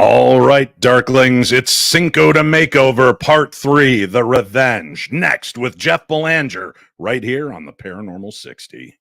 All right, Darklings, it's Cinco de Makeover Part 3, The Revenge. Next with Jeff Belanger, right here on the Paranormal 60.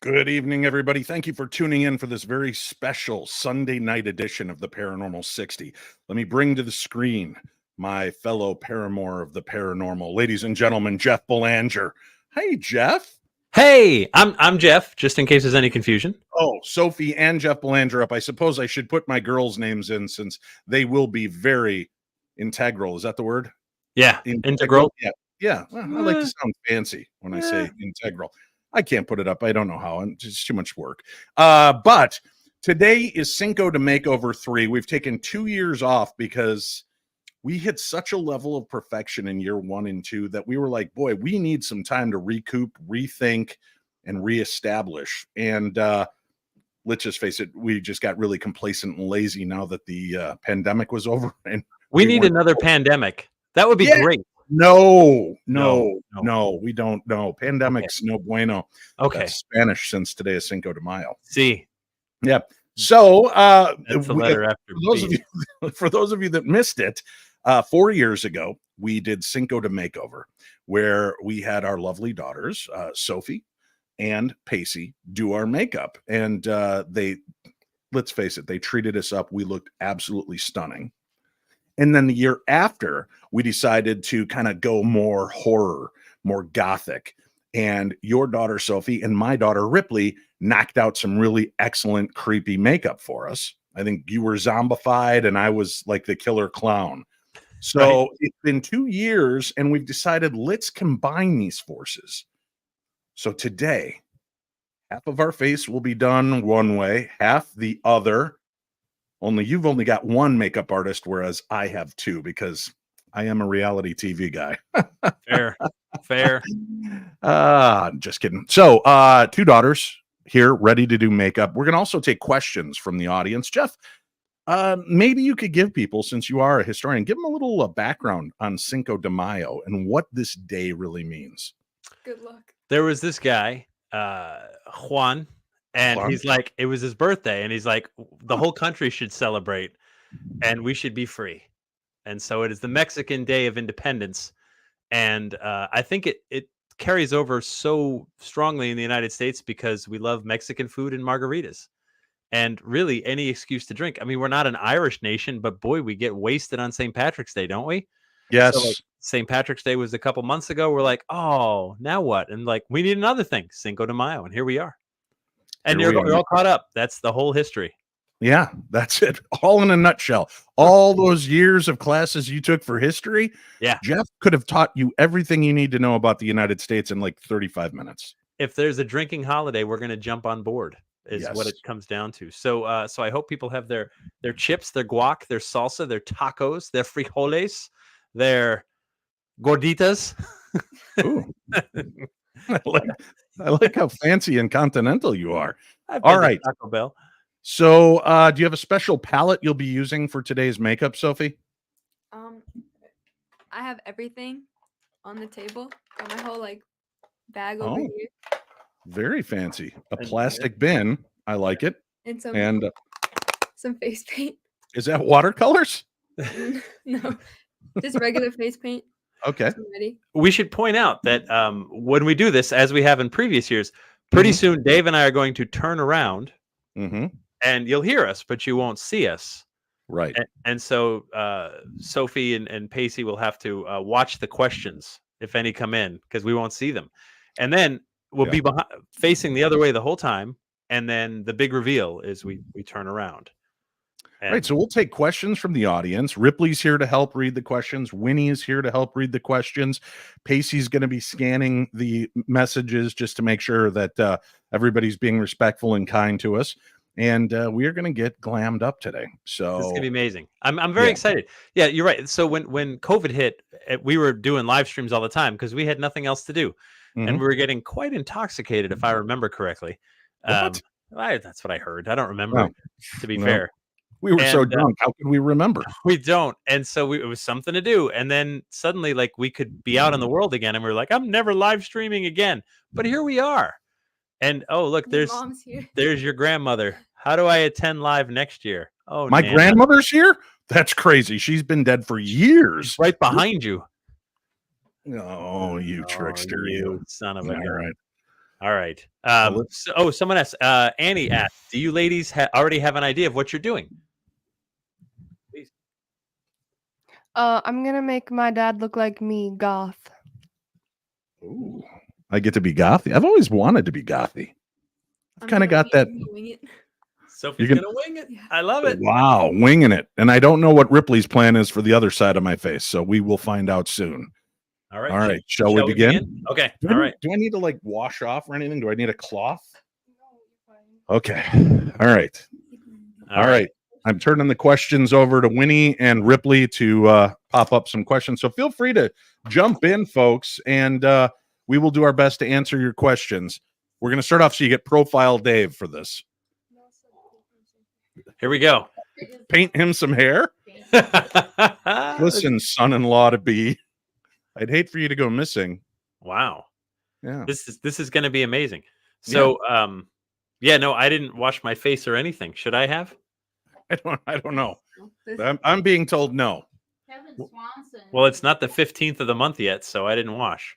Good evening, everybody. Thank you for tuning in for this very special Sunday night edition of the Paranormal 60. Let me bring to the screen my fellow paramour of the paranormal, ladies and gentlemen, Jeff Belanger. Hey, Jeff. Hey, I'm Jeff, just in case there's any confusion. Oh, Sophie and Jeff Belanger up. I suppose I should put my girls' names in since they will be very integral. Is that the word? Yeah, integral. Yeah. Well, I like to sound fancy when I say integral. I can't put it up. I don't know how. It's just too much work. But today is Cinco de Makeover III. We've taken 2 years off because we hit such a level of perfection in year 1 and 2 that we were like, boy, we need some time to recoup, rethink, and reestablish. And let's just face it, we just got really complacent and lazy now that the pandemic was over. And we need another pandemic. That would be great. No, we don't know. Pandemic's no bueno. Okay. That's Spanish since today is Cinco de Mayo. See. Yeah. So that's the letter after for those of you that missed it, 4 years ago, we did Cinco de Makeover, where we had our lovely daughters, Sophie and Paci, do our makeup. And let's face it, they treated us up. We looked absolutely stunning. And then the year after, we decided to kind of go more horror, more gothic. And your daughter, Sophie, and my daughter, Ripley, knocked out some really excellent, creepy makeup for us. I think you were zombified and I was like the killer clown. So It's been 2 years and we've decided let's combine these forces. So today, half of our face will be done one way, half the other. Only you've only got one makeup artist, whereas I have two because I am a reality TV guy. Fair. Just kidding. So 2 daughters here ready to do makeup. We're going to also take questions from the audience. Jeff, maybe you could give people, since you are a historian, give them a little background on Cinco de Mayo and what this day really means. Good luck. There was this guy, Juan. And he's like, it was his birthday. And he's like, the whole country should celebrate and we should be free. And so it is the Mexican Day of Independence. And I think it carries over so strongly in the United States because we love Mexican food and margaritas. And really any excuse to drink. I mean, we're not an Irish nation, but boy, we get wasted on St. Patrick's Day, don't we? Yes. So like, St. Patrick's Day was a couple months ago. We're like, oh, now what? And like, we need another thing, Cinco de Mayo. And here we are. And you're all caught up. That's the whole history. Yeah, that's it. All in a nutshell. All those years of classes you took for history. Yeah. Jeff could have taught you everything you need to know about the United States in like 35 minutes. If there's a drinking holiday, we're going to jump on board is what it comes down to. So so I hope people have their chips, their guac, their salsa, their tacos, their frijoles, their gorditas. Ooh. I like how fancy and continental you are. All right. Taco Bell. So do you have a special palette you'll be using for today's makeup, Sophie? I have everything on the table. Got my whole bag over here. Very fancy. A plastic bin. I like it. And some face paint. Is that watercolors? No, just regular face paint. Okay. We should point out that when we do this, as we have in previous years, pretty soon Dave and I are going to turn around and you'll hear us, but you won't see us. Right. And so Sophie and Paci will have to watch the questions, if any come in, because we won't see them. And then we'll be facing the other way the whole time. And then the big reveal is we turn around. Right. So we'll take questions from the audience. Ripley's here to help read the questions. Winnie is here to help read the questions. Paci's going to be scanning the messages just to make sure that everybody's being respectful and kind to us. And we are going to get glammed up today. So this is gonna be amazing. I'm very excited. Yeah, you're right. So when COVID hit, we were doing live streams all the time because we had nothing else to do, and we were getting quite intoxicated, if I remember correctly. What? That's what I heard. I don't remember, to be No. fair. We were so drunk. How could we remember? We don't. And so it was something to do. And then suddenly, like, we could be out in the world again. And we were like, I'm never live streaming again. But here we are. And oh, look, Your mom's here. there's your grandmother. How do I attend live next year? Oh, my Nana. grandmother's here? That's crazy. She's been dead for years. Right behind you. Oh, you trickster, you son of a gun. gun. All right. Someone asked, Annie asked, do you ladies already have an idea of what you're doing? Please. I'm gonna make my dad look like me, goth. Ooh, I get to be gothy. I've always wanted to be gothy. I've kind of got that. Sophie's gonna wing it. I love it. Wow, winging it. And I don't know what Ripley's plan is for the other side of my face, so we will find out soon. All right. All right. Shall we begin? Okay. Do I need to like wash off or anything? Do I need a cloth? Okay. All right. All right. I'm turning the questions over to Winnie and Ripley to pop up some questions. So feel free to jump in, folks, and we will do our best to answer your questions. We're going to start off so you get Profile Dave for this. Here we go. Paint him some hair. Listen, son-in-law to be. I'd hate for you to go missing. Wow. Yeah. This is going to be amazing. So, no, I didn't wash my face or anything. Should I have? I don't know. I'm being told no. Kevin Swanson. Well, it's not the 15th of the month yet, so I didn't wash.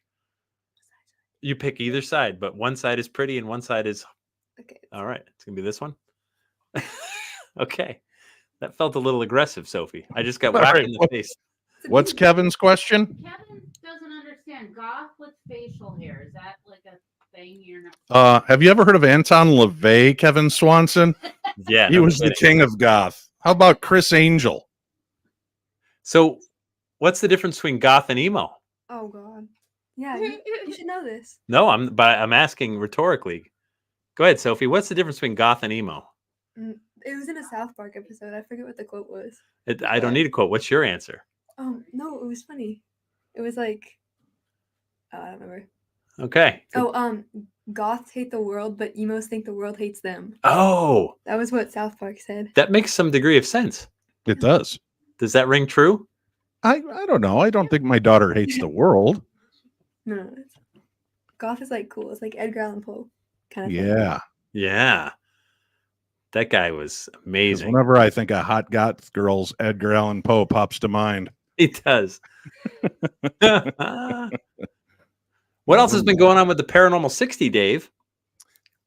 You pick either side, but one side is pretty and one side is Okay. All right. It's going to be this one. Okay. That felt a little aggressive, Sophie. I just got whacked in the face. What's Kevin's question? Kevin doesn't understand goth with facial hair. Is that like a thing you're not? Have you ever heard of Anton LaVey, Kevin Swanson? Yeah. He was the king of goth. How about Chris Angel? So what's the difference between goth and emo? Oh God. Yeah, you should know this. No, I'm asking rhetorically. Go ahead, Sophie. What's the difference between goth and emo? It was in a South Park episode. I forget what the quote was. I don't need a quote. What's your answer? Oh no, it was funny. It was like, I don't remember. Okay. Oh, goths hate the world, but emos think the world hates them. Oh, That was what South Park said. that makes some degree of sense. It does. Does that ring true? I don't know. I don't think my daughter hates the world. No, goth is like cool. It's like Edgar Allan Poe kind of thing. Yeah. Yeah. That guy was 'Cause amazing. whenever I think of hot goth girls, Edgar Allan Poe pops to mind. He does. What else has been going on with the Paranormal 60, Dave?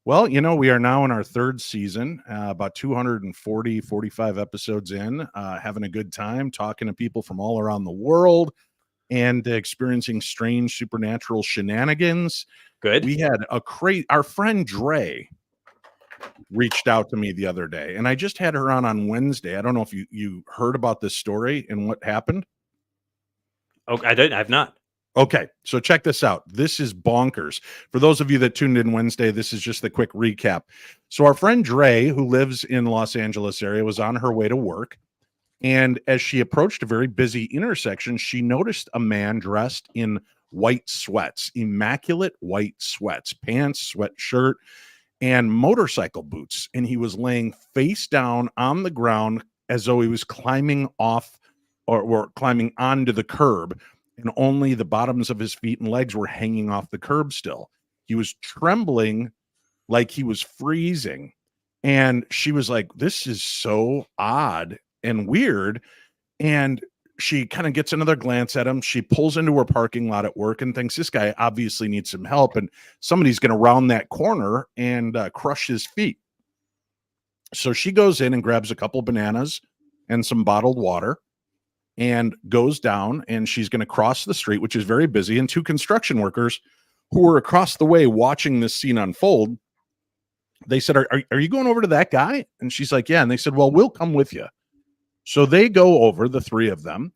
Well, we are now in our third season, about 240, 45 episodes in, having a good time, talking to people from all around the world and experiencing strange supernatural shenanigans. Good. We had our friend Dre reached out to me the other day, and I just had her on Wednesday. I don't know if you heard about this story and what happened. Okay, I've not. Okay, so check this out. This is bonkers. For those of you that tuned in Wednesday, this is just the quick recap. So our friend Dre, who lives in Los Angeles area, was on her way to work. And as she approached a very busy intersection, she noticed a man dressed in white sweats, immaculate white sweats, pants, sweatshirt, and motorcycle boots. And he was laying face down on the ground as though he was climbing off or climbing onto the curb. And only the bottoms of his feet and legs were hanging off the curb still. He was trembling like he was freezing. And she was like, this is so odd and weird. And she kind of gets another glance at him. She pulls into her parking lot at work and thinks this guy obviously needs some help. And somebody's going to round that corner and crush his feet. So she goes in and grabs a couple bananas and some bottled water and goes down, and she's going to cross the street, which is very busy, and two construction workers who were across the way watching this scene unfold, they said, are you going over to that guy? And she's like, yeah. And they said, well, we'll come with you. So they go over, the three of them,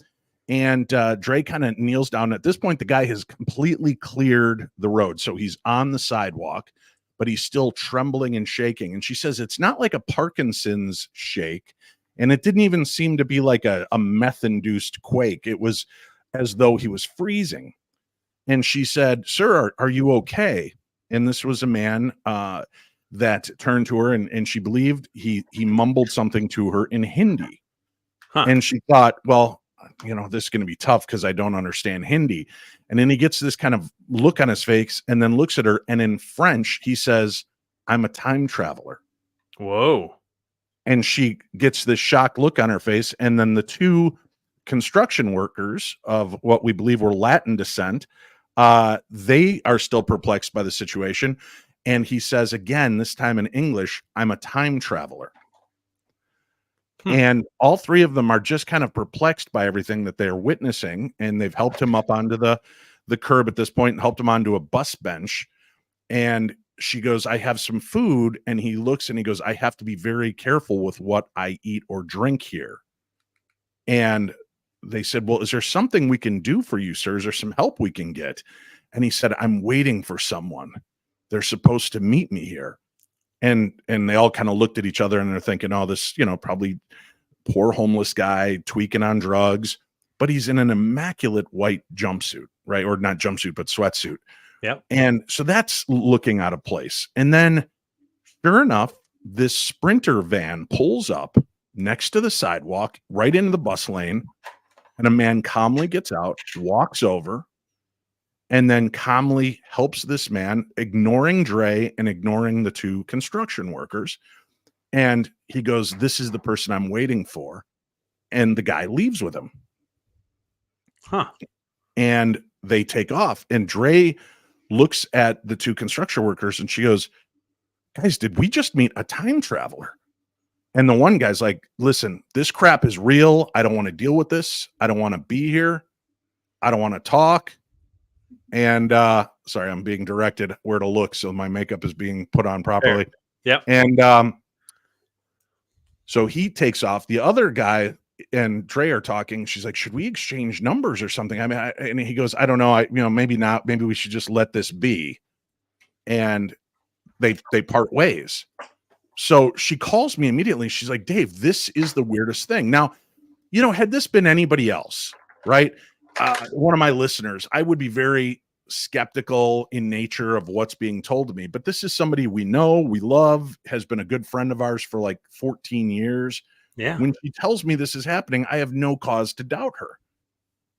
and Dre kind of kneels down. At this point, the guy has completely cleared the road. So he's on the sidewalk, but he's still trembling and shaking. And she says it's not like a Parkinson's shake. And it didn't even seem to be like a meth-induced quake. It was as though he was freezing. And she said, "Sir, are you okay?" And this was a man that turned to her, and she believed he mumbled something to her in Hindi. And she thought, well, this is going to be tough because I don't understand Hindi. And then he gets this kind of look on his face and then looks at her. And in French, he says, "I'm a time traveler." Whoa. And she gets this shocked look on her face. And then the two construction workers of what we believe were Latin descent, they are still perplexed by the situation. And he says again, this time in English, "I'm a time traveler." And all three of them are just kind of perplexed by everything that they're witnessing. And they've helped him up onto the curb at this point and helped him onto a bus bench. And she goes, "I have some food." And he looks and he goes, "I have to be very careful with what I eat or drink here." And they said, "Well, is there something we can do for you, sir? Is there some help we can get?" And he said, "I'm waiting for someone. They're supposed to meet me here." And they all kind of looked at each other and they're thinking, oh, this, probably poor homeless guy tweaking on drugs, but he's in an immaculate white jumpsuit, right? Or not jumpsuit, but sweatsuit. Yep. And so that's looking out of place. And then sure enough, this Sprinter van pulls up next to the sidewalk, right into the bus lane. And a man calmly gets out, walks over, and then calmly helps this man, ignoring Dre and ignoring the two construction workers. And he goes, "This is the person I'm waiting for." And the guy leaves with him. And they take off. And Dre looks at the two construction workers and she goes, "Guys, did we just meet a time traveler?" And the one guy's like, "Listen, this crap is real. I don't want to deal with this. I don't want to be here. I don't want to talk." And sorry, I'm being directed where to look, so my makeup is being put on properly. Yeah. And so he takes off. The other guy and Dre are talking. She's like, "Should we exchange numbers or something?" I mean, and he goes, "I don't know. Maybe not. Maybe we should just let this be." And they part ways. So she calls me immediately. She's like, "Dave, this is the weirdest thing." Now, had this been anybody else, right? One of my listeners, I would be very skeptical in nature of what's being told to me, but this is somebody we know, we love, has been a good friend of ours for like 14 years. Yeah. When she tells me this is happening, I have no cause to doubt her.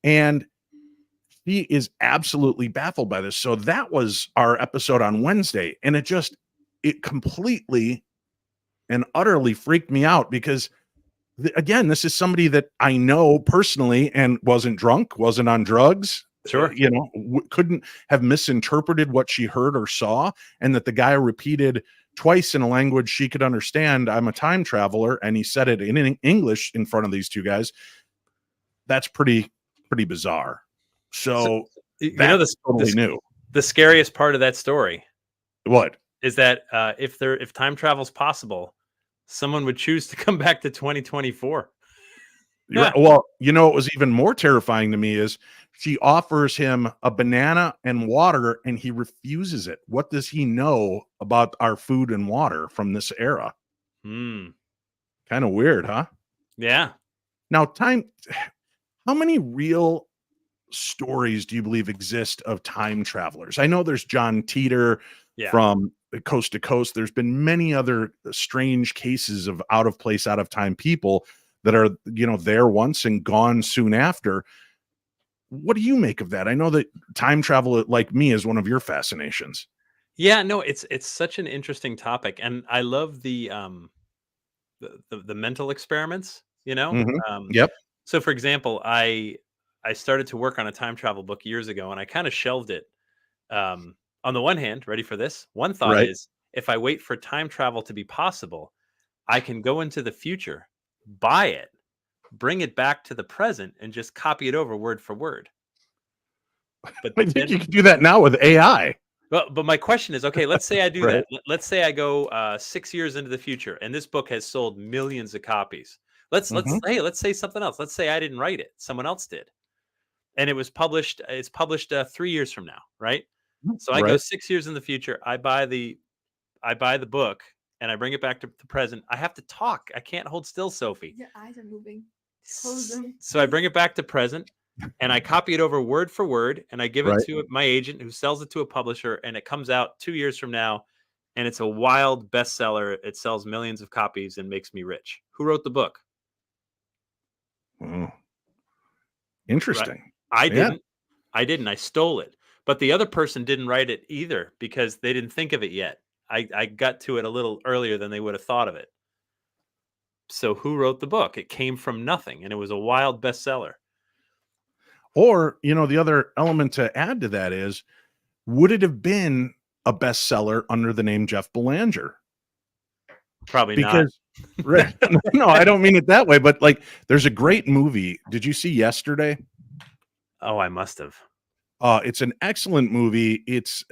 And she is absolutely baffled by this. So that was our episode on Wednesday. And it completely and utterly freaked me out because again, this is somebody that I know personally and wasn't drunk, wasn't on drugs. Sure. Couldn't have misinterpreted what she heard or saw. And that the guy repeated twice in a language she could understand, "I'm a time traveler." And he said it in English in front of these two guys. That's pretty bizarre. So that's totally new. The scariest part of that story. What? Is that if time travel's possible, someone would choose to come back to 2024. Yeah. Well, what was even more terrifying to me is she offers him a banana and water and he refuses it. What does he know about our food and water from this era? Kind of weird, huh? Yeah. Now, how many real stories do you believe exist of time travelers? I know there's John Teeter from Coast to Coast. There's been many other strange cases of out of place, out of time people that are, there once and gone soon after. What do you make of that? I know that time travel, like me, is one of your fascinations. Yeah, no, it's such an interesting topic. And I love the mental experiments, Yep. So for example, I started to work on a time travel book years ago and I kind of shelved it. On the one hand, ready for this? One thought is if I wait for time travel to be possible, I can go into the future, buy it, bring it back to the present, and just copy it over word for word. But I think you can do that now with AI. But my question is, okay, let's say I do Right. that. Let's say I go 6 years into the future, and this book has sold millions of copies. Let's say something else. Let's say I didn't write it. Someone else did. And it was published. It's published 3 years from now, right? So I go 6 years in the future. I buy the book and I bring it back to the present. I have to talk. I can't hold still, Sophie. Your eyes are moving. Close them. So I bring it back to present and I copy it over word for word and I give it to my agent who sells it to a publisher, and it comes out 2 years from now and it's a wild bestseller. It sells millions of copies and makes me rich. Who wrote the book? Interesting. Right? I didn't. I stole it. But the other person didn't write it either because they didn't think of it yet. I got to it a little earlier than they would have thought of it. So who wrote the book? It came from nothing, and it was a wild bestseller. Or, the other element to add to that is, would it have been a bestseller under the name Jeff Belanger? Probably because, not. No, I don't mean it that way, but like, there's a great movie. Did you see Yesterday? Oh, I must have. It's an excellent movie. It's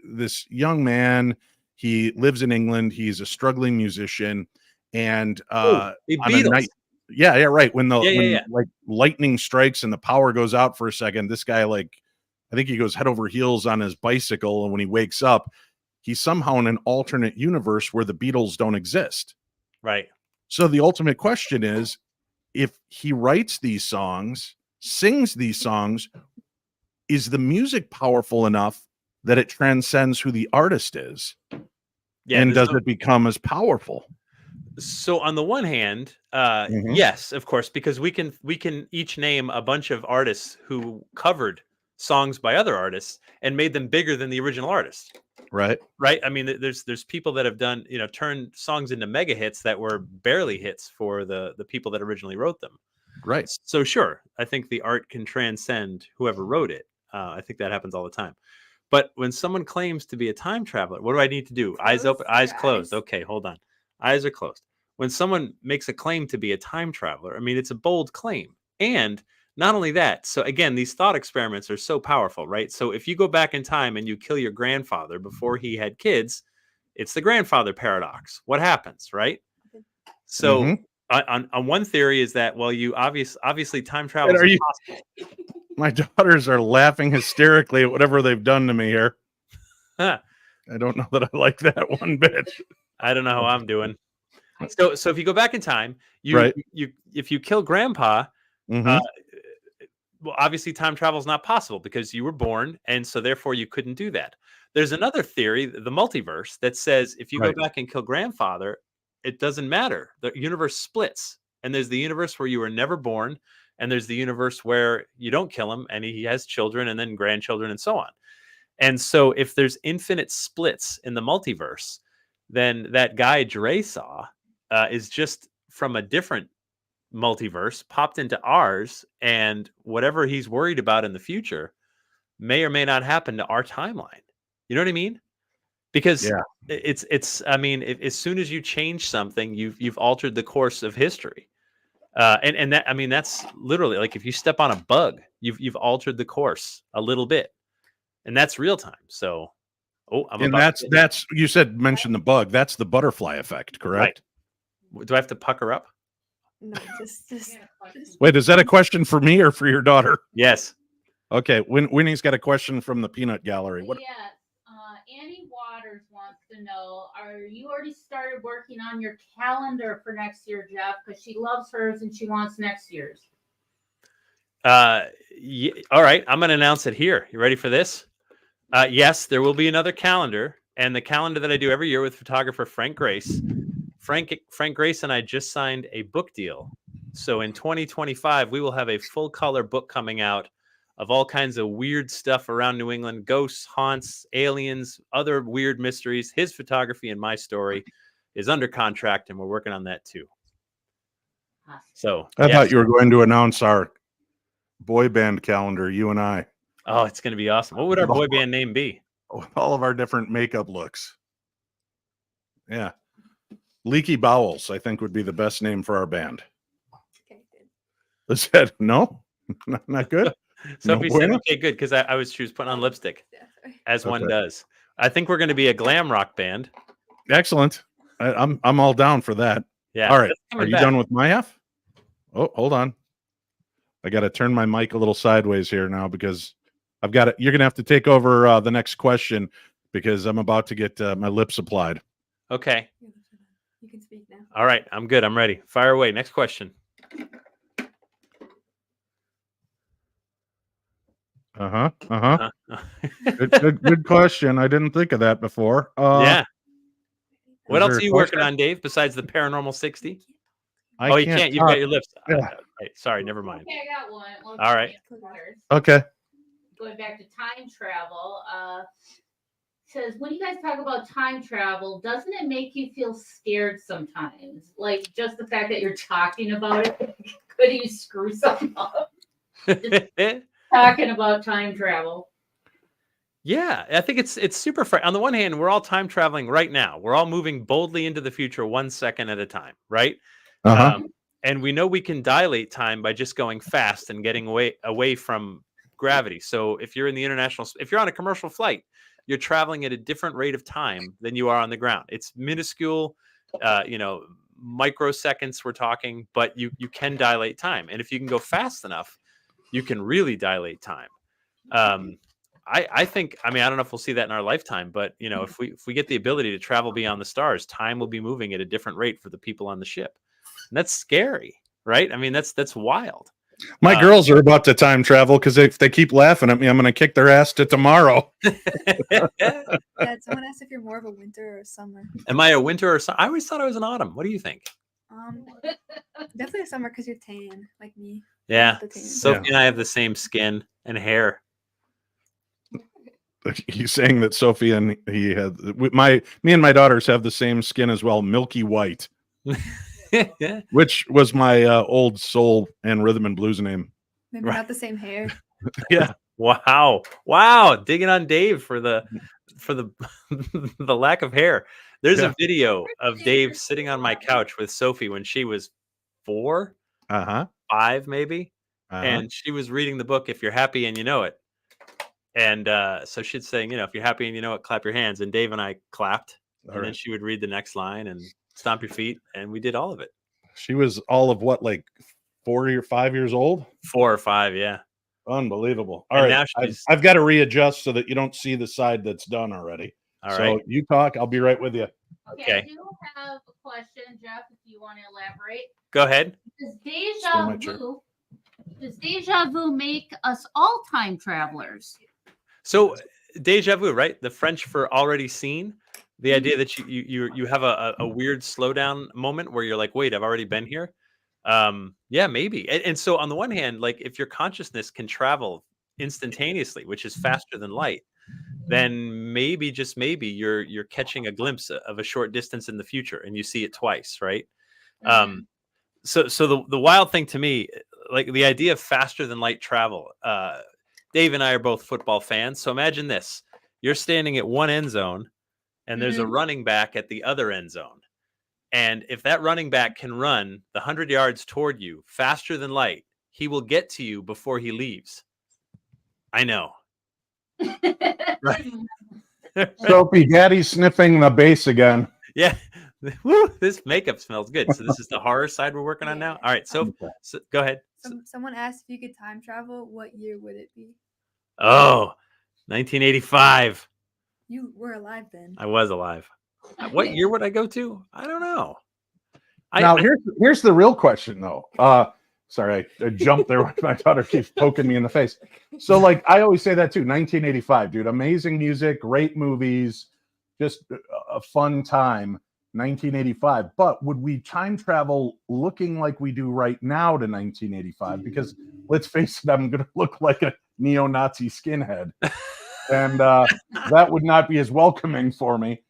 this young man. He lives in England. He's a struggling musician, and the Beatles. Right. When when like lightning strikes and the power goes out for a second, this guy, I think he goes head over heels on his bicycle, and when he wakes up, he's somehow in an alternate universe where the Beatles don't exist. Right. So the ultimate question is, if he writes these songs, sings these songs, is the music powerful enough that it transcends who the artist is? Yeah, and does it become as powerful? So on the one hand, yes, of course, because we can each name a bunch of artists who covered songs by other artists and made them bigger than the original artist. Right. I mean, there's people that have done, turned songs into mega hits that were barely hits for the people that originally wrote them. Right. So sure, I think the art can transcend whoever wrote it. I think that happens all the time. But when someone claims to be a time traveler, what do I need to do? Eyes open, eyes closed. Okay, hold on. Eyes are closed. When someone makes a claim to be a time traveler, I mean, it's a bold claim. And not only that, so again, these thought experiments are so powerful, right? So if you go back in time and you kill your grandfather before he had kids, it's the grandfather paradox. What happens, right? So on one theory is that, well, you obviously time travel is impossible. My daughters are laughing hysterically at whatever they've done to me here. I don't know that I like that one bit. I don't know how I'm doing. So if you go back in time, if you kill grandpa, well, obviously time travel is not possible because you were born, and so therefore you couldn't do that. There's another theory, the multiverse, that says if you go back and kill grandfather, it doesn't matter. The universe splits, and there's the universe where you were never born, and there's the universe where you don't kill him and he has children and then grandchildren and so on. And so if there's infinite splits in the multiverse, then that guy Dre saw is just from a different multiverse popped into ours, and whatever he's worried about in the future may or may not happen to our timeline. You know what I mean? Because it's I mean, as soon as you change something, you've altered the course of history. And that, I mean, that's literally like if you step on a bug, you've altered the course a little bit, and that's real time. So, that's you mention the bug. That's the butterfly effect, correct? Right. Do I have to pucker up? No, just. Wait, is that a question for me or for your daughter? Yes. Okay, Winnie's got a question from the peanut gallery. What? Yes. Annie Waters wants to know: are you already started working on your calendar for next year, Jeff? Because she loves hers and she wants next year's. All right, I'm going to announce it here. You ready for this? Yes, there will be another calendar, and the calendar that I do every year with photographer Frank Grace. Frank Grace and I just signed a book deal. So in 2025, we will have a full color book coming out of all kinds of weird stuff around New England, ghosts, haunts, aliens, other weird mysteries. His photography and my story is under contract, and we're working on that too. So I thought you were going to announce our boy band calendar, you and I. Oh, it's going to be awesome. What would our boy band name be? All of our different makeup looks. Yeah. Leaky Bowels, I think, would be the best name for our band. Okay, good. Is that no? Not good? Sophie said, okay, good, because she was putting on lipstick, as one does. I think we're going to be a glam rock band. Excellent. I'm all down for that. Yeah. All right. Are you done with my half? Oh, hold on. I got to turn my mic a little sideways here now because I've got it. You're going to have to take over the next question because I'm about to get my lips applied. Okay. You can speak now. All right. I'm good. I'm ready. Fire away. Next question. Good question. I didn't think of that before. Yeah. What is else there are a you working question? on, Dave, besides the Paranormal 60? I Oh, you can't. You've talk. got your lips. Yeah. Right. Sorry. Never mind. Okay, I got one. Well, All right. Okay. Going back to time travel, says when you guys talk about time travel, doesn't it make you feel scared sometimes? Like just the fact that you're talking about it, could you screw something up? Talking about time travel. Yeah, I think it's super fun. On the one hand, we're all time traveling right now. We're all moving boldly into the future 1 second at a time, right? And we know we can dilate time by just going fast and getting away from gravity. So if you're if you're on a commercial flight, you're traveling at a different rate of time than you are on the ground. It's minuscule, microseconds we're talking, but you can dilate time. And if you can go fast enough, you can really dilate time. I think, I don't know if we'll see that in our lifetime, but if we get the ability to travel beyond the stars, time will be moving at a different rate for the people on the ship. And that's scary, right? That's wild. My girls are about to time travel because if they keep laughing at me, I'm going to kick their ass to tomorrow. Dad, someone asked if you're more of a winter or a summer. Am I a winter or summer? I always thought I was an autumn. What do you think? Definitely a summer because you're tan, like me. Yeah. The tan. Sophie and I have the same skin and hair. He's saying that Sophie and me and my daughters have the same skin as well, milky white. Which was my old soul and rhythm and blues name. Maybe not the same hair. Yeah. Wow. Digging on Dave for the the lack of hair. There's a video of Dave sitting on my couch with Sophie when she was 4, 5 maybe, and she was reading the book If You're Happy and You Know It. And so she'd saying, if you're happy and you know it, clap your hands. And Dave and I clapped, and then she would read the next line and stomp your feet, and we did all of it. She was all of what, like 4 or 5 years old? 4 or 5, yeah. Unbelievable. All and right, now I've got to readjust so that you don't see the side that's done already. All right. You talk. I'll be right with you. Okay. I do have a question, Jeff, if you want to elaborate. Go ahead. Does deja vu make us all time travelers? So deja vu, right? The French for already seen. The idea that you have a weird slowdown moment where you're like, wait, I've already been here. Yeah, maybe. And so on the one hand, like if your consciousness can travel instantaneously, which is faster than light, then maybe, just maybe, you're catching a glimpse of a short distance in the future, and you see it twice, right? So the wild thing to me, like the idea of faster than light travel. Dave and I are both football fans, so imagine this: you're standing at one end zone, and there's a running back at the other end zone. And if that running back can run the 100 yards toward you faster than light, he will get to you before he leaves. I know. Right. Sophie, Daddy's sniffing the bass again. Yeah. Woo, this makeup smells good. So this is the horror side we're working on now. All right. So go ahead. Someone asked if you could time travel. What year would it be? Oh, 1985. You were alive then. I was alive. What year would I go to? I don't know. Now, here's the real question, though. Sorry, I jumped there when my daughter keeps poking me in the face. So, like, I always say that too. 1985, dude. Amazing music, great movies, just a fun time. 1985. But would we time travel looking like we do right now to 1985? Because let's face it, I'm going to look like a neo-Nazi skinhead, and that would not be as welcoming for me.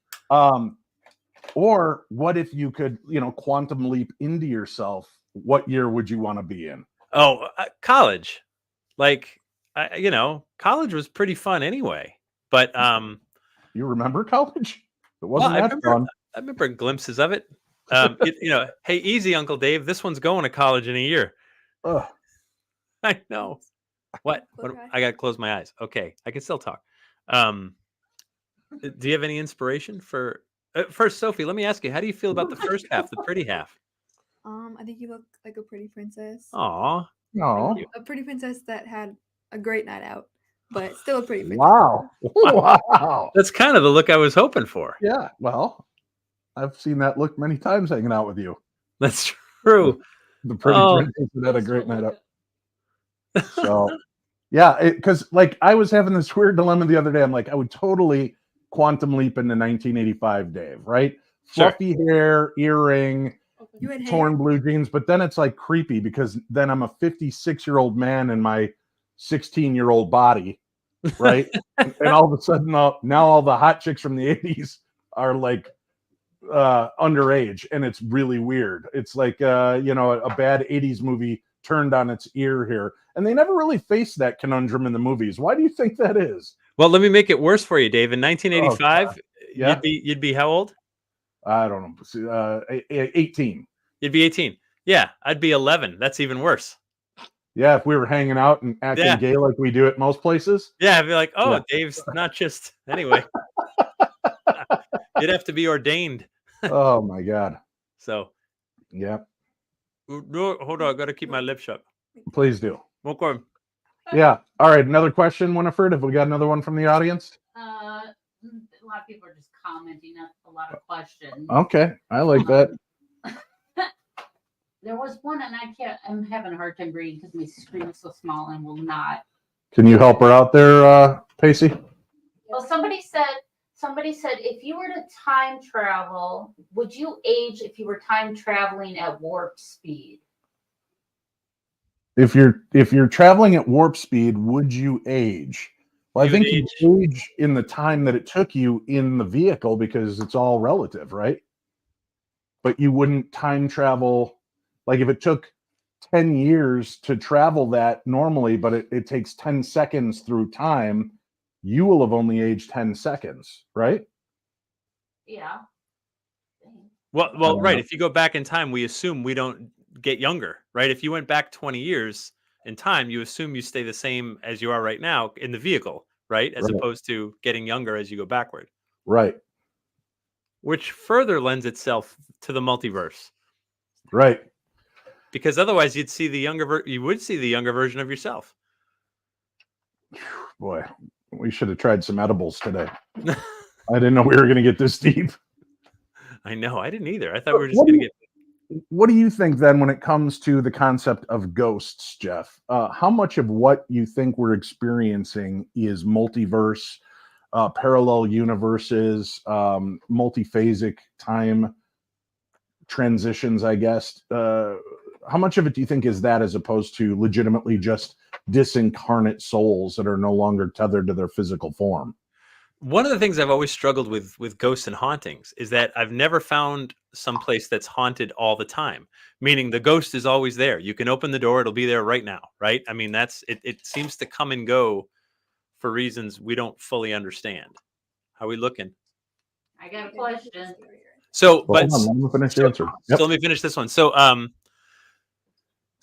Or what if you could, quantum leap into yourself? What year would you want to be in? Oh, college. Like, college was pretty fun anyway. But you remember college? It wasn't that fun. I remember glimpses of it. Hey, easy, Uncle Dave. This one's going to college in a year. Ugh. I know. What? I got to close my eyes. Okay, I can still talk. Do you have any inspiration for? First, Sophie, let me ask you, how do you feel about the first half, the pretty half? I think you look like a pretty princess. Aw. No. A pretty princess that had a great night out, but still a pretty princess. Wow. Wow. That's kind of the look I was hoping for. Yeah. Well, I've seen that look many times hanging out with you. That's true. The pretty Oh. princess that had a great night out. So, yeah, because like I was having this weird dilemma the other day. I'm like, I would totally quantum leap into 1985, Dave, right? Sure. Fluffy hair, earring, You had torn hair? blue jeans, but then it's like creepy because then I'm a 56-year-old man in my 16-year-old body, right? and all of a sudden, now all the hot chicks from the 80s are like underage, and it's really weird. It's like a bad 80s movie turned on its ear here, and they never really faced that conundrum in the movies. Why do you think that is? Well, let me make it worse for you, Dave. In 1985, Yeah. you'd be how old? I don't know. 18. You'd be 18. Yeah, I'd be 11. That's even worse. Yeah, if we were hanging out and acting gay like we do at most places. Yeah, I'd be like, oh, Dave's not just anyway. You'd have to be ordained. Oh my God. So, yeah. No, hold on, I got to keep my lips shut. Please do. Okay. Yeah. All right. Another question, Winifred. Have we got another one from the audience? A lot of people are just commenting on a lot of questions. Okay, I like that. There was one, and I'm having a hard time reading because my screen is so small and will not. Can you help her out there, Paci? Well, somebody said if you were to time travel, would you age if you were time traveling at warp speed? If you're traveling at warp speed, would you age? Well, I think you age in the time that it took you in the vehicle because it's all relative, right? But you wouldn't time travel. Like if it took 10 years to travel that normally, but it takes 10 seconds through time, you will have only aged 10 seconds, right? Yeah. Well, right. If you go back in time, we assume we don't get younger, right? If you went back 20 years in time, you assume you stay the same as you are right now in the vehicle, right? As opposed to getting younger as you go backward. Right. Which further lends itself to the multiverse. Right. Because otherwise you'd see you would see the younger version of yourself. Boy, we should have tried some edibles today. I didn't know we were going to get this deep. I know. I didn't either. I thought we were just going to get. What do you think then when it comes to the concept of ghosts, Jeff? How much of what you think we're experiencing is multiverse, parallel universes, multiphasic time transitions, I guess? How much of it do you think is that as opposed to legitimately just disincarnate souls that are no longer tethered to their physical form? One of the things I've always struggled with ghosts and hauntings is that I've never found some place that's haunted all the time, meaning the ghost is always there. You can open the door, it'll be there right now, right? I mean, it seems to come and go for reasons we don't fully understand. How are we looking? I got a question. So, let me finish the answer. So let me finish this one. So,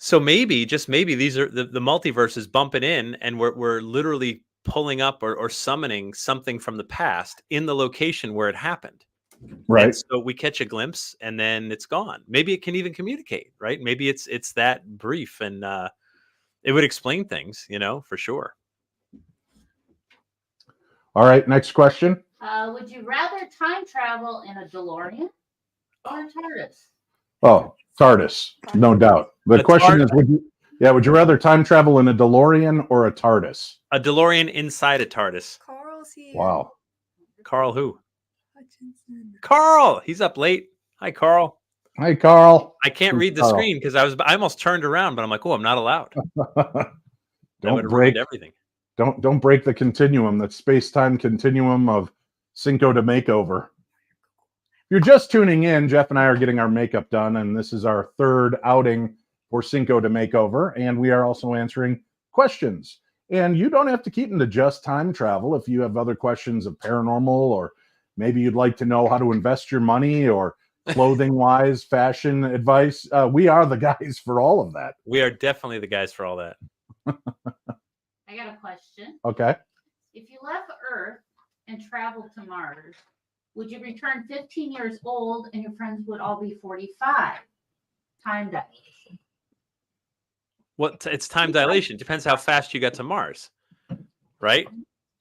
so maybe, just maybe, these are the multiverse is bumping in, and we're literally pulling up or summoning something from the past in the location where it happened. Right. And so we catch a glimpse, and then it's gone. Maybe it can even communicate, right? Maybe it's that brief, and it would explain things, for sure. All right, next question. Would you rather time travel in a DeLorean or a TARDIS? Oh, TARDIS, no doubt. The question is, would you rather time travel in a DeLorean or a TARDIS? A DeLorean inside a TARDIS. Carl's here. Wow. Carl who? Hutchinson. Carl. He's up late. Hi, Carl. Hi, Carl. I can't read the screen because I almost turned around, but I'm like, oh, I'm not allowed. Don't break everything. Don't break the continuum, that space-time continuum of Cinco de Makeover. If you're just tuning in, Jeff and I are getting our makeup done, and this is our third outing for Cinco de Makeover, and we are also answering questions. And you don't have to keep them to just time travel. If you have other questions of paranormal, or maybe you'd like to know how to invest your money, or clothing-wise, fashion advice, we are the guys for all of that. We are definitely the guys for all that. I got a question. Okay. If you left Earth and traveled to Mars, would you return 15 years old and your friends would all be 45? time dilation. It's time dilation. Depends how fast you get to Mars, right?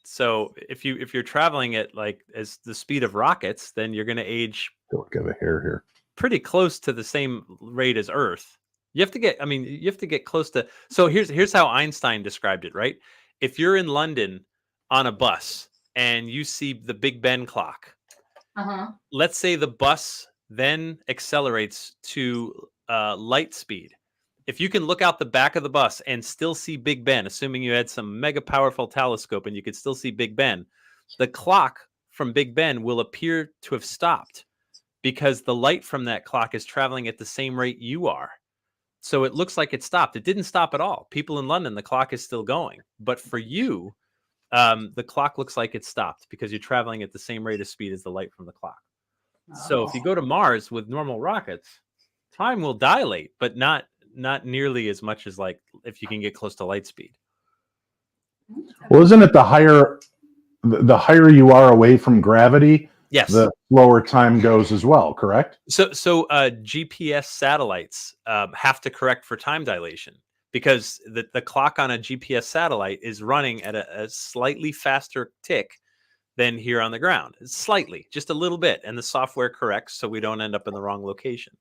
So if you're traveling at like as the speed of rockets, then you're going to age. Look at the hair here. Pretty close to the same rate as Earth. You have to get close to. So here's how Einstein described it, right? If you're in London on a bus and you see the Big Ben clock, let's say the bus then accelerates to light speed. If you can look out the back of the bus and still see Big Ben, assuming you had some mega powerful telescope and you could still see Big Ben, the clock from Big Ben will appear to have stopped because the light from that clock is traveling at the same rate you are. So it looks like it stopped. It didn't stop at all. People in London, the clock is still going. But for you, the clock looks like it stopped because you're traveling at the same rate of speed as the light from the clock. So if you go to Mars with normal rockets, time will dilate, but not nearly as much as like if you can get close to light speed. Well, isn't it the higher you are away from gravity, yes, the slower time goes as well, correct? So GPS satellites have to correct for time dilation because the clock on a GPS satellite is running at a slightly faster tick than here on the ground. It's slightly, just a little bit, and the software corrects so we don't end up in the wrong location.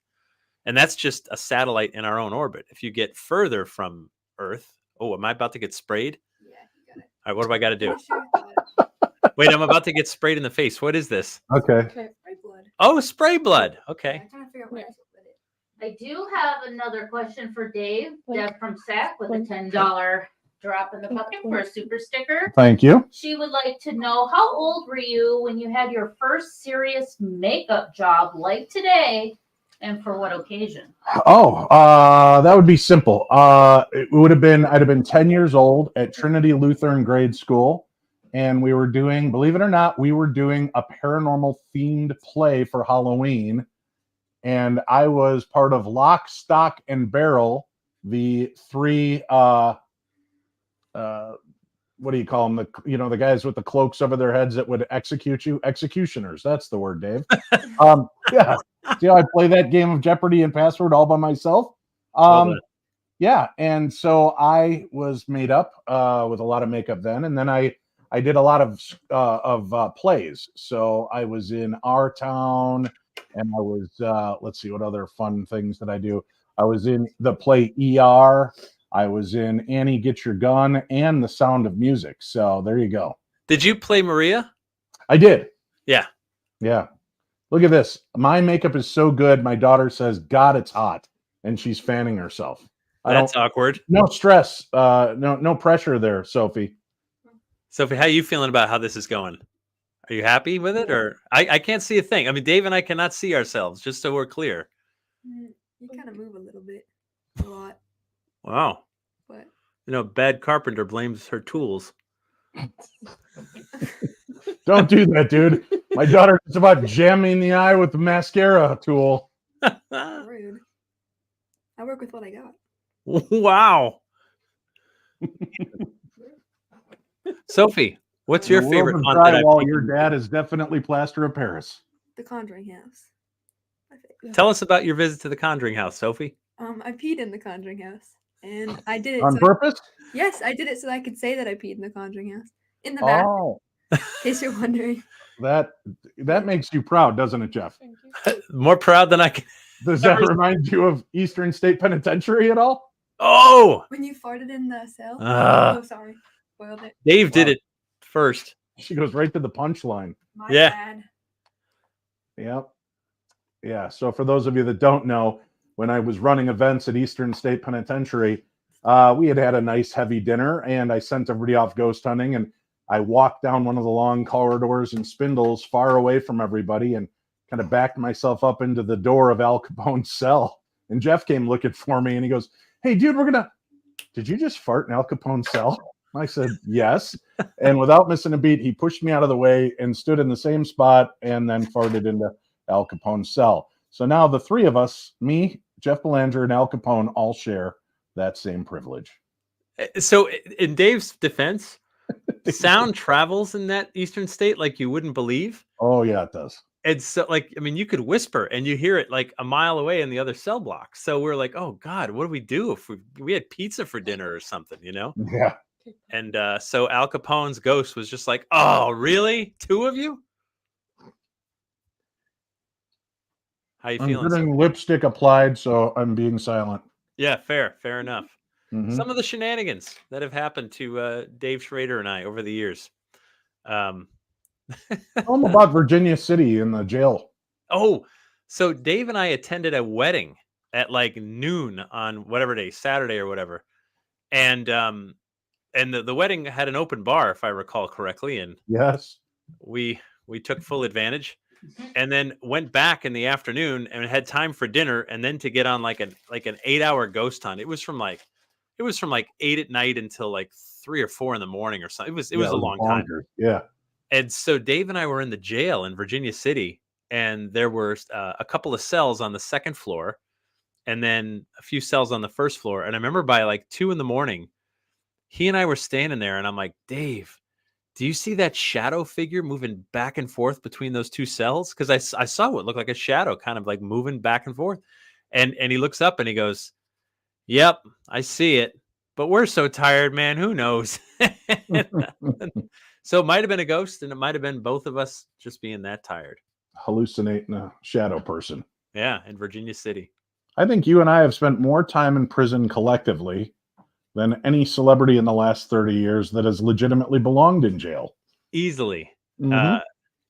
And that's just a satellite in our own orbit. If you get further from Earth, am I about to get sprayed? Yeah, you got it. All right, what do I got to do? Pretty sure it's Wait, I'm about to get sprayed in the face. What is this? Okay. spray blood. Oh, spray blood. Okay. I'm trying to figure out where to put it. I do have another question for Dave. Deb from SAC with a $10 drop in the bucket for a super sticker. Thank you. She would like to know, how old were you when you had your first serious makeup job like today, and for what occasion? That would be simple. I'd have been 10 years old at Trinity Lutheran grade school. And we were doing, believe it or not, we were doing a paranormal themed play for Halloween. And I was part of Lock, Stock, and Barrel, the three, what do you call them? The guys with the cloaks over their heads that would execute you. Executioners. That's the word, Dave. Yeah. See how I play that game of Jeopardy and Password all by myself? Yeah. And so I was made up with a lot of makeup then. And then I did a lot of plays. So I was in Our Town, and I was, let's see, what other fun things did I do? I was in the play ER. I was in Annie, Get Your Gun, and The Sound of Music. So there you go. Did you play Maria? I did. Yeah. Yeah. Look at this. My makeup is so good. My daughter says, God, it's hot. And she's fanning herself. That's awkward. No stress. No pressure there, Sophie. Sophie, how are you feeling about how this is going? Are you happy with it? Or I can't see a thing. I mean, Dave and I cannot see ourselves, just so we're clear. You kind of move a little bit. A lot. Wow. But bad carpenter blames her tools. Don't do that, dude. My daughter is about jamming the eye with the mascara tool. rude. I work with what I got. Wow. Sophie, what's your favorite haunted? While your dad is definitely Plaster of Paris. The Conjuring House. Tell us about your visit to the Conjuring House, Sophie. I peed in the Conjuring House, and I did it On purpose? Yes, I did it so I could say that I peed in the Conjuring House in the bathroom. Oh, In case you're wondering. that makes you proud, doesn't it, Jeff? More proud than I can. Does that remind you of Eastern State Penitentiary at all? Oh, When you farted in the cell. Ah. Oh, sorry. Spoiled it. Dave did it first. She goes right to the punchline. My Yeah. bad. Yep. Yeah. So for those of you that don't know, when I was running events at Eastern State Penitentiary, we had a nice heavy dinner, and I sent everybody off ghost hunting, and I walked down one of the long corridors and spindles far away from everybody and kind of backed myself up into the door of Al Capone's cell. And Jeff came looking for me, and he goes, "Hey, dude, did you just fart in Al Capone's cell?" I said, "Yes." And without missing a beat, he pushed me out of the way and stood in the same spot and then farted into Al Capone's cell. So now the three of us, me, Jeff Belanger, and Al Capone, all share that same privilege. So in Dave's defense, sound travels in that Eastern state like you wouldn't believe. Oh, yeah, it does. And so, like, I mean, you could whisper and you hear it like a mile away in the other cell block. So we're like, oh God, what do we do if we had pizza for dinner or something, you know? Yeah. And so Al Capone's ghost was just like, oh, really? 2 of you? How you I'm feeling? getting Sophie? lipstick applied, so I'm being silent. Yeah, fair enough. Mhm. Some of the shenanigans that have happened to Dave Schrader and I over the years. Tell them about Virginia City in the jail. Oh, so Dave and I attended a wedding at like noon on whatever day, Saturday or whatever. And the wedding had an open bar, if I recall correctly, and Yes. we took full advantage and then went back in the afternoon and had time for dinner and then to get on like an 8-hour ghost hunt. It was from like 8 at night until like 3 or 4 in the morning or something. It was a long time. Yeah. And so Dave and I were in the jail in Virginia City, and there were a couple of cells on the second floor and then a few cells on the first floor. And I remember by like 2 in the morning, he and I were standing there and I'm like, Dave, do you see that shadow figure moving back and forth between those 2 cells? Because I saw what looked like a shadow kind of like moving back and forth. And he looks up and he goes, yep, I see it. But we're so tired, man. Who knows? So it might have been a ghost, and it might have been both of us just being that tired. Hallucinating a shadow person. Yeah, in Virginia City. I think you and I have spent more time in prison collectively than any celebrity in the last 30 years that has legitimately belonged in jail. Easily. Mhm.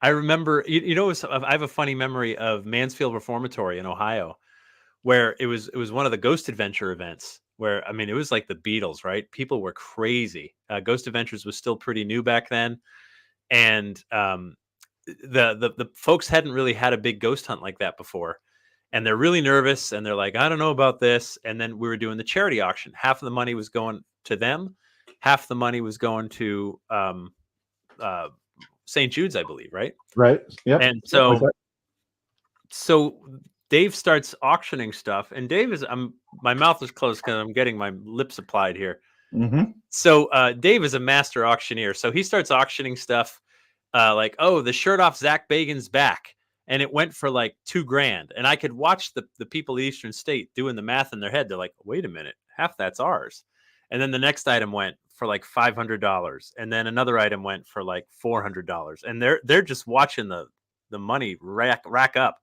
I remember, I have a funny memory of Mansfield Reformatory in Ohio, where it was one of the Ghost Adventure events where, I mean, it was like the Beatles, right? People were crazy. Ghost Adventures was still pretty new back then. And the folks hadn't really had a big ghost hunt like that before. And they're really nervous and they're like, I don't know about this. And then we were doing the charity auction. Half of the money was going to them. Half the money was going to St. Jude's, I believe, right? Right. Yep. And Like that. so Dave starts auctioning stuff, and Dave is my mouth is closed because I'm getting my lips applied here. Mhm. So Dave is a master auctioneer, so he starts auctioning stuff like, oh, the shirt off Zach Bagan's back, and it went for like $2,000. And I could watch the people at Eastern State doing the math in their head. They're like, wait a minute, half that's ours. And then the next item went for like $500, and then another item went for like $400, and they're just watching the money rack up.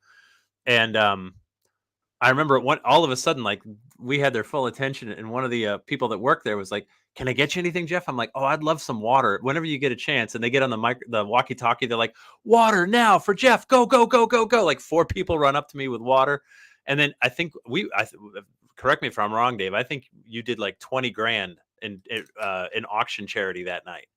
And I remember all of a sudden, like, we had their full attention, and one of the people that worked there was like, "Can I get you anything, Jeff?" I'm like, "Oh, I'd love some water." Whenever you get a chance, and they get on the walkie-talkie, they're like, "Water now for Jeff! Go go go go go!" Like 4 people run up to me with water, and then I think correct me if I'm wrong, Dave. I think you did like $20,000 in auction charity that night.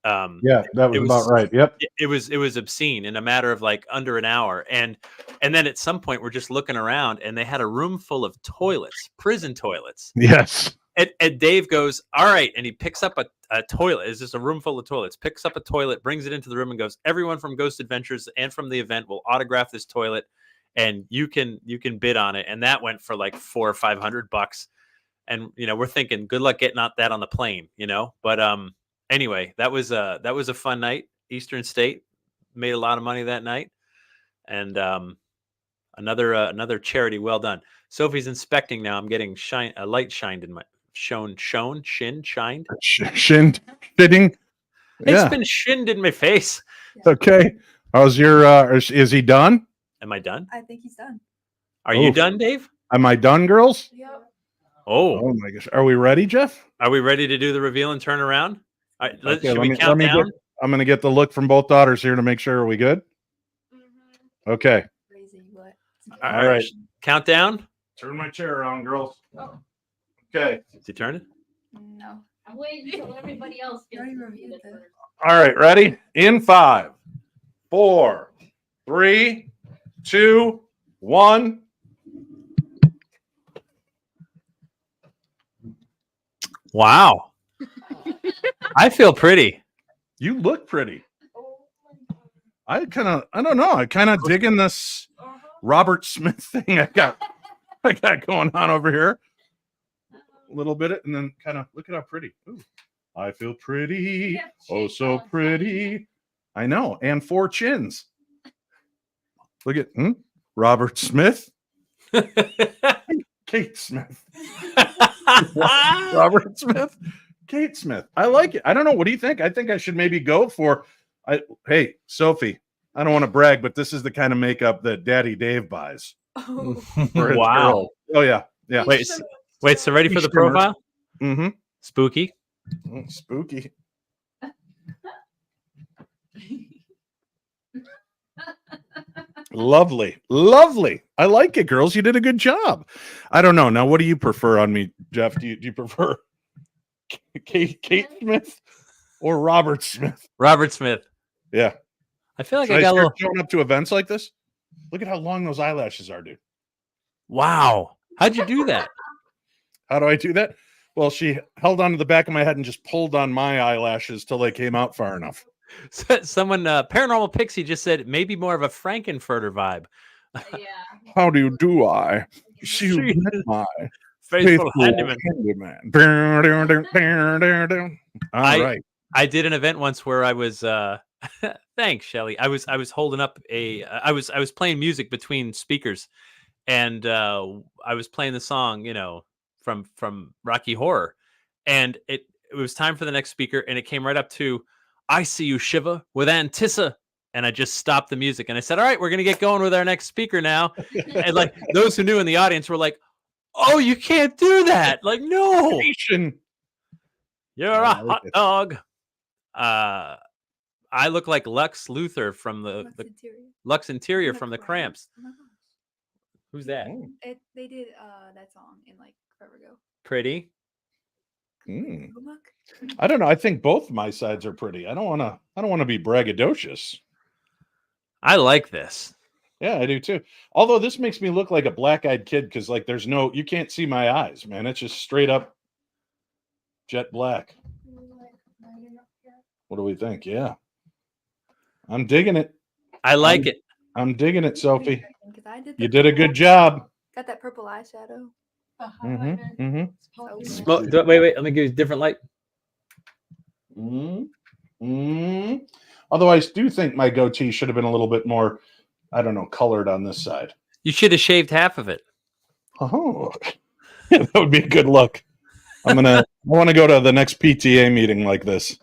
Yeah, that was about right. Yep. It was obscene in a matter of like under an hour. And then at some point we're just looking around and they had a room full of toilets, prison toilets. Yes. And Dave goes, all right. And he picks up a toilet. It's just a room full of toilets, picks up a toilet, brings it into the room and goes, everyone from Ghost Adventures and from the event will autograph this toilet and you can bid on it. And that went for like $400 or $500. And, we're thinking, good luck getting that on the plane, but, anyway, that was a fun night. Eastern State made a lot of money that night, and another charity well done. Sophie's inspecting now. I'm getting a light shined in my shined. Shinned fitting. It's been shinned in my face. Okay. How's your? Is he done? Am I done? I think he's done. Are you done, Dave? Am I done, girls? Yep. Oh my gosh. Are we ready, Jeff? Are we ready to do the reveal and turn around? All right, Okay, should we count down? I'm going to get the look from both daughters here to make sure. Are we good? Mm-hmm. Okay. Crazy, what? All right. Count down. Turn my chair around, girls. Okay. Is he turning? No. I'm waiting until everybody else gets Don't even to reveal see it this. first. All right. Ready? In 5, 4, 3, 2, 1. Wow. I feel pretty. You look pretty. I don't know. I kind of digging this Robert Smith thing I got going on over here. A little bit, and then kind of look at how pretty. Ooh, I feel pretty. Yeah, Oh, so pretty. I know. And 4 chins. Look at Robert Smith. Kate Smith. Robert Smith. Kate Smith. I like it. I don't know. What do you think? I think I should maybe go for. Hey, Sophie. I don't want to brag, but this is the kind of makeup that Daddy Dave buys. Oh. For his Wow. girl. Oh yeah. Yeah. Wait, so ready for the Shimmer. profile? Mm-hmm. Spooky. Spooky. Lovely. I like it, girls. You did a good job. I don't know. Now, what do you prefer on me, Jeff? Do you prefer Kate Smith or Robert Smith? Robert Smith. Yeah. I feel like Should I got a little. showing up to events like this. Look at how long those eyelashes are, dude. Wow. How'd you do that? How do I do that? Well, she held onto the back of my head and just pulled on my eyelashes till they came out far enough. Someone, Paranormal Pixie just said maybe more of a Frankenfurter vibe. Yeah. How do you do I? She met my Faithful faithful handyman. handyman. All right. I did an event once where I was thanks, Shelly. I was holding up I was playing music between speakers, and I was playing the song, from Rocky Horror, and it was time for the next speaker, and it came right up to I See You Shiver with Antissa. And I just stopped the music and I said, all right, we're going to get going with our next speaker now. And like those who knew in the audience were like, oh, you can't do that. Like, no, you're a hot dog. I look like Lux Luthor from the Lux Interior from the Cramps. Oh my gosh. Who's that? They did that song in like forever ago. Pretty. I don't know. I think both my sides are pretty. I don't want to be braggadocious. I like this. Yeah, I do too. Although this makes me look like a black-eyed kid because like you can't see my eyes, man. It's just straight up jet black. What do we think? Yeah. I'm digging it. I like it. I'm digging it, Sophie. I did You did a good job. Got that purple eyeshadow. Wait. Let me give you a different light. Although I do think my goatee should have been a little bit more, I don't know, colored on this side. You should have shaved half of it. Oh, that would be a good look. I want to go to the next PTA meeting like this.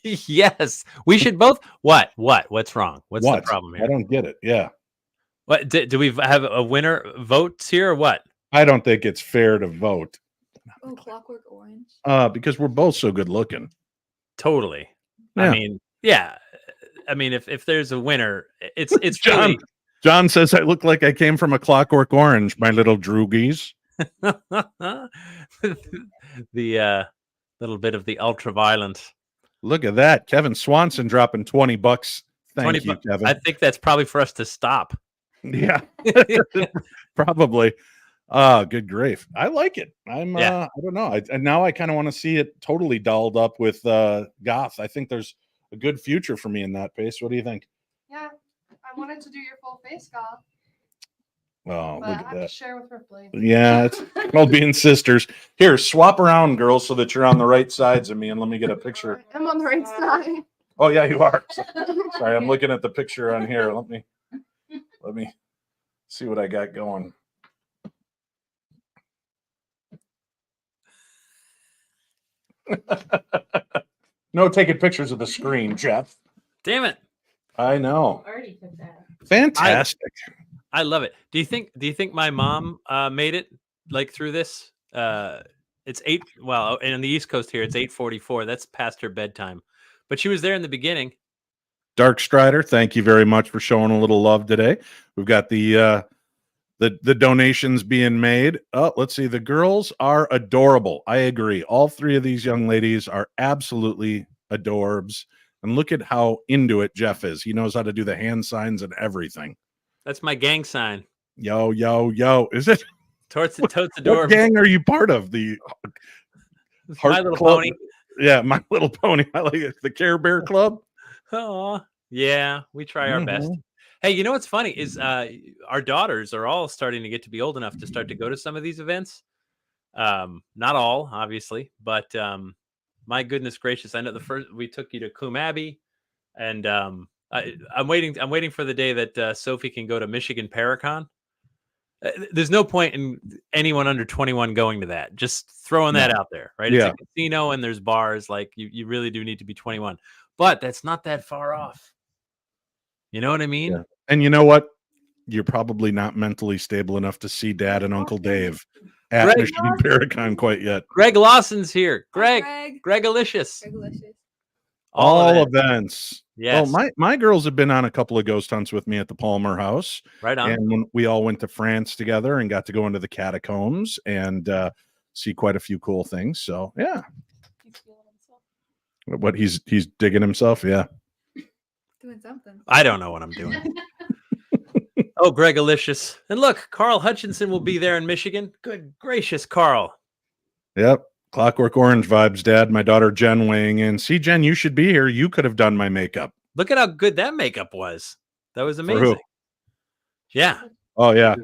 Yes, we should both. What's wrong? What's the problem here? I don't get it. Yeah. What do we have a winner votes here or what? I don't think it's fair to vote. Oh, Clockwork Orange. Because we're both so good looking. Totally. Yeah. I mean, if there's a winner, it's John. really... John says I look like I came from a Clockwork Orange, my little droogies. The little bit of the ultra violent. Look at that. Kevin Swanson dropping $20. Thank you, Kevin. I think that's probably for us to stop. Yeah. Probably. Good grief. I like it. I don't know. Now I kind of want to see it totally dolled up with goth. I think there's a good future for me in that pace. What do you think? Yeah, I wanted to do your full face goth, Oh, but I look have at to that. share with Ripley. Yeah, it's called being sisters. Here, swap around, girls, so that you're on the right sides of me, and let me get a picture. I'm on the right side. Oh yeah, you are. Sorry, I'm looking at the picture on here. Let me see what I got going. No taking pictures of the screen, Jeff. Damn it. I know. Already took that. Fantastic. I love it. Do you think my mom made it like through this? It's 8. Well, and on the East Coast here, it's 8:44. That's past her bedtime, but she was there in the beginning. Dark Strider, thank you very much for showing a little love today. We've got the donations being made. Oh, let's see. The girls are adorable. I agree. All three of these young ladies are absolutely adorbs. And look at how into it Jeff is. He knows how to do the hand signs and everything. That's my gang sign. Yo, yo, yo. Is it? Totes the door. What gang are you part of? The My Little Pony. Yeah, My Little Pony. I like it. The Care Bear Club. Oh, yeah. We try our best. Hey, you know what's funny is our daughters are all starting to get to be old enough to start to go to some of these events. Not all, obviously, but my goodness gracious, I know the first we took you to Coombe Abbey, and I'm waiting for the day that Sophie can go to Michigan Paracon. There's no point in anyone under 21 going to that. Just throwing that out there, right? Yeah. It's a casino and there's bars. Like you really do need to be 21, but that's not that far off. You know what I mean? Yeah. And you know what? You're probably not mentally stable enough to see Dad and Uncle Dave at Greg Michigan Paracon quite yet. Greg Lawson's here. Hi, Gregalicious. Gregalicious. All events. Yes. Well, my girls have been on a couple of ghost hunts with me at the Palmer house. Right on. And when we all went to France together and got to go into the catacombs and see quite a few cool things. So yeah. What he's digging himself, yeah. Doing something. I don't know what I'm doing. Oh, Gregalicious. And look, Carl Hutchinson will be there in Michigan. Good gracious, Carl. Yep. Clockwork Orange vibes, Dad. My daughter Jen weighing in. See, Jen, you should be here. You could have done my makeup. Look at how good that makeup was. That was who? amazing. Yeah. Oh, yeah.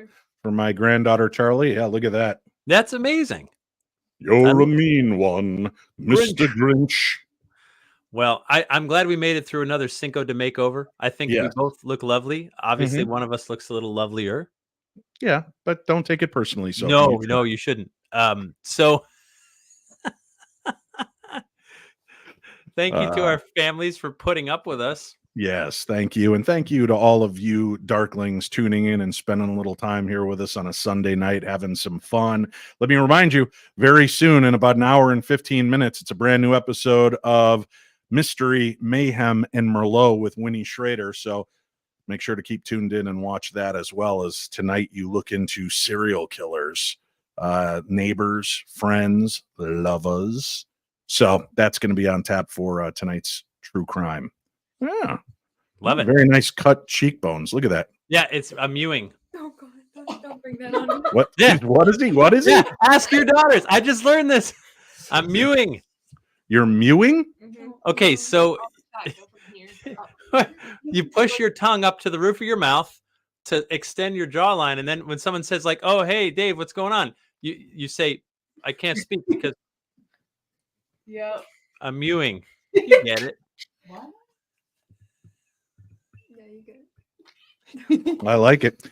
For my granddaughter Charlie. Yeah, look at that. That's amazing. You're a mean one, Mr. Grinch. Well, I'm glad we made it through another Cinco de Makeover. I think we both look lovely. Obviously, one of us looks a little lovelier. Yeah, but don't take it personally. So no, you shouldn't. So thank you to our families for putting up with us. Yes, thank you. And thank you to all of you Darklings tuning in and spending a little time here with us on a Sunday night, having some fun. Let me remind you, very soon, in about an hour and 15 minutes, it's a brand new episode of Mystery, Mayhem, and Merlot with Winnie Schrader. So make sure to keep tuned in and watch that, as well as tonight you look into serial killers, neighbors, friends, lovers. So that's going to be on tap for tonight's true crime. Yeah. Love it. Very nice cut cheekbones. Look at that. Yeah, I'm mewing. Oh God, don't bring that on. What? Yeah. What is he? What is he? Ask your daughters. I just learned this. I'm mewing. You're mewing? Okay, so you push your tongue up to the roof of your mouth to extend your jawline, and then when someone says like, "Oh, hey, Dave, what's going on?" You say, "I can't speak because I'm mewing." You get it? What? Yeah, you get it. I like it.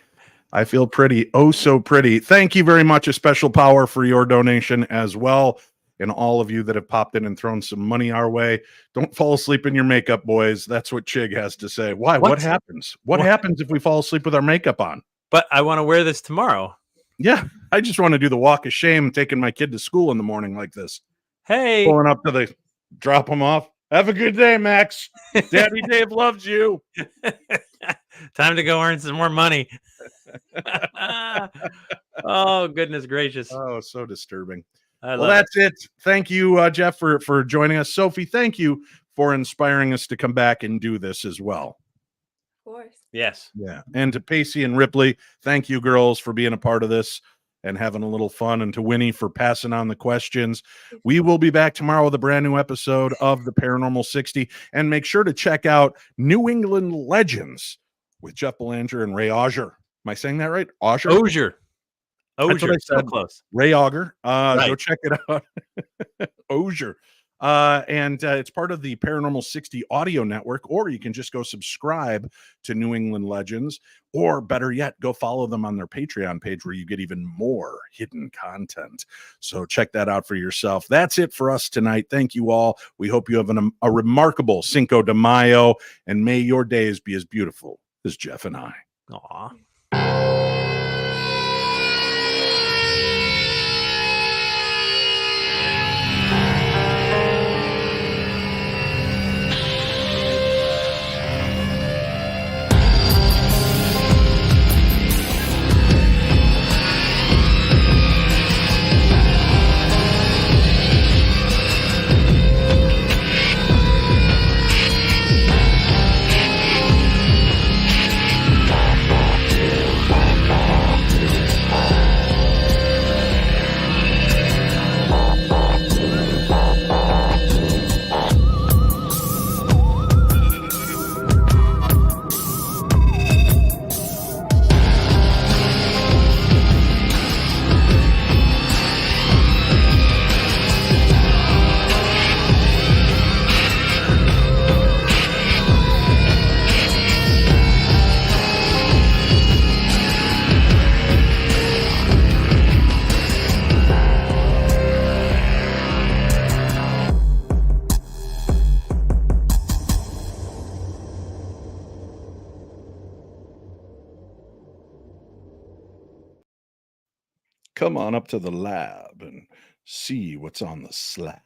I feel pretty. Oh, so pretty. Thank you very much. A special power for your donation as well. And all of you that have popped in and thrown some money our way. Don't fall asleep in your makeup, boys. That's what Chig has to say. Why? What happens? What happens if we fall asleep with our makeup on? But I want to wear this tomorrow. Yeah. I just want to do the walk of shame, taking my kid to school in the morning like this. Hey. Pulling up to the drop him off. Have a good day, Max. Daddy Dave loves you. Time to go earn some more money. Oh, goodness gracious. Oh, so disturbing. Well, that's it. Thank you, Jeff, for joining us. Sophie, thank you for inspiring us to come back and do this as well. Of course. Yes. Yeah. And to Paci and Ripley, thank you, girls, for being a part of this and having a little fun, and to Winnie for passing on the questions. We will be back tomorrow with a brand new episode of the Paranormal 60. And make sure to check out New England Legends with Jeff Belanger and Ray Auger. Am I saying that right? Auger? Auger. That's what I So said. close. Ray Auger. Right. Go check it out. Auger. And it's part of the Paranormal 60 audio network, or you can just go subscribe to New England Legends, or better yet, go follow them on their Patreon page where you get even more hidden content. So check that out for yourself. That's it for us tonight. Thank you all. We hope you have a remarkable Cinco de Mayo, and may your days be as beautiful as Jeff and I. Aw. come on up to the lab and see what's on the slab.